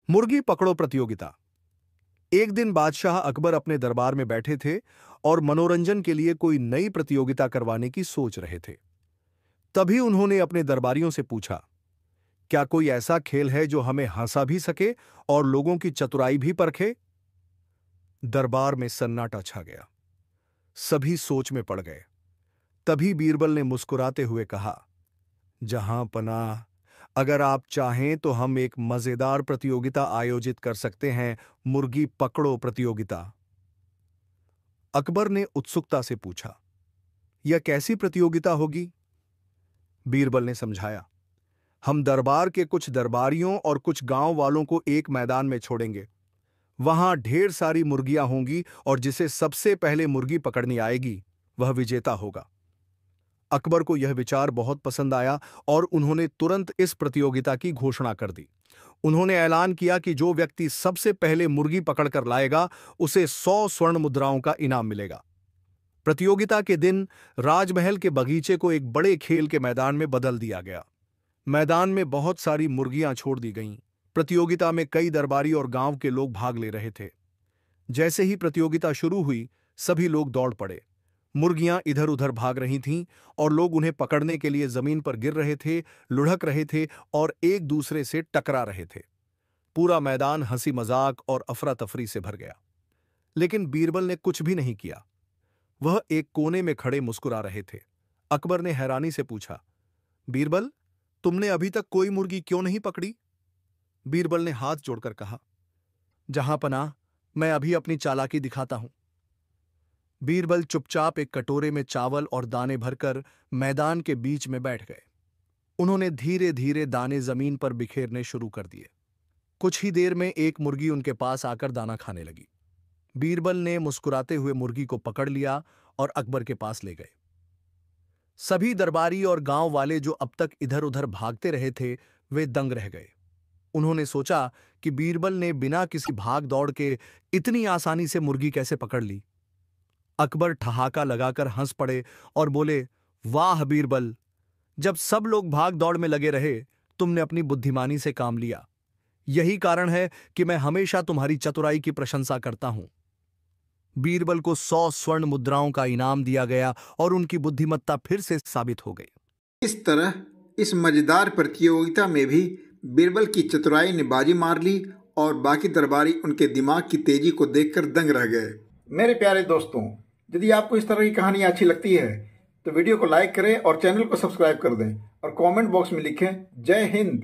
मुर्गी पकड़ो प्रतियोगिता। एक दिन बादशाह अकबर अपने दरबार में बैठे थे और मनोरंजन के लिए कोई नई प्रतियोगिता करवाने की सोच रहे थे। तभी उन्होंने अपने दरबारियों से पूछा, क्या कोई ऐसा खेल है जो हमें हंसा भी सके और लोगों की चतुराई भी परखे? दरबार में सन्नाटा छा गया। सभी सोच में पड़ गए। तभी बीरबल ने मुस्कुराते हुए कहा, जहां पनाह, अगर आप चाहें तो हम एक मजेदार प्रतियोगिता आयोजित कर सकते हैं, मुर्गी पकड़ो प्रतियोगिता। अकबर ने उत्सुकता से पूछा, यह कैसी प्रतियोगिता होगी? बीरबल ने समझाया, हम दरबार के कुछ दरबारियों और कुछ गांव वालों को एक मैदान में छोड़ेंगे। वहां ढेर सारी मुर्गियां होंगी और जिसे सबसे पहले मुर्गी पकड़नी आएगी वह विजेता होगा। अकबर को यह विचार बहुत पसंद आया और उन्होंने तुरंत इस प्रतियोगिता की घोषणा कर दी। उन्होंने ऐलान किया कि जो व्यक्ति सबसे पहले मुर्गी पकड़कर लाएगा उसे 100 स्वर्ण मुद्राओं का इनाम मिलेगा। प्रतियोगिता के दिन राजमहल के बगीचे को एक बड़े खेल के मैदान में बदल दिया गया। मैदान में बहुत सारी मुर्गियां छोड़ दी गईं। प्रतियोगिता में कई दरबारी और गांव के लोग भाग ले रहे थे। जैसे ही प्रतियोगिता शुरू हुई, सभी लोग दौड़ पड़े। मुर्गियां इधर उधर भाग रही थीं और लोग उन्हें पकड़ने के लिए जमीन पर गिर रहे थे, लुढ़क रहे थे और एक दूसरे से टकरा रहे थे। पूरा मैदान हंसी मजाक और अफरा तफरी से भर गया। लेकिन बीरबल ने कुछ भी नहीं किया। वह एक कोने में खड़े मुस्कुरा रहे थे। अकबर ने हैरानी से पूछा, बीरबल, तुमने अभी तक कोई मुर्गी क्यों नहीं पकड़ी? बीरबल ने हाथ जोड़कर कहा, जहां पनाह, मैं अभी अपनी चालाकी दिखाता हूं। बीरबल चुपचाप एक कटोरे में चावल और दाने भरकर मैदान के बीच में बैठ गए। उन्होंने धीरे धीरे दाने जमीन पर बिखेरने शुरू कर दिए। कुछ ही देर में एक मुर्गी उनके पास आकर दाना खाने लगी। बीरबल ने मुस्कुराते हुए मुर्गी को पकड़ लिया और अकबर के पास ले गए। सभी दरबारी और गांव वाले जो अब तक इधर उधर भागते रहे थे, वे दंग रह गए। उन्होंने सोचा कि बीरबल ने बिना किसी भाग दौड़ के इतनी आसानी से मुर्गी कैसे पकड़ ली। अकबर ठहाका लगाकर हंस पड़े और बोले, वाह बीरबल, जब सब लोग भाग दौड़ में लगे रहे, तुमने अपनी बुद्धिमानी से काम लिया। यही कारण है कि मैं हमेशा तुम्हारी चतुराई की प्रशंसा करता हूं। बीरबल को 100 स्वर्ण मुद्राओं का इनाम दिया गया और उनकी बुद्धिमत्ता फिर से साबित हो गई। इस तरह इस मजेदार प्रतियोगिता में भी बीरबल की चतुराई ने बाजी मार ली और बाकी दरबारी उनके दिमाग की तेजी को देखकर दंग रह गए। मेरे प्यारे दोस्तों, यदि आपको इस तरह की कहानी अच्छी लगती है तो वीडियो को लाइक करें और चैनल को सब्सक्राइब कर दें और कमेंट बॉक्स में लिखें, जय हिंद।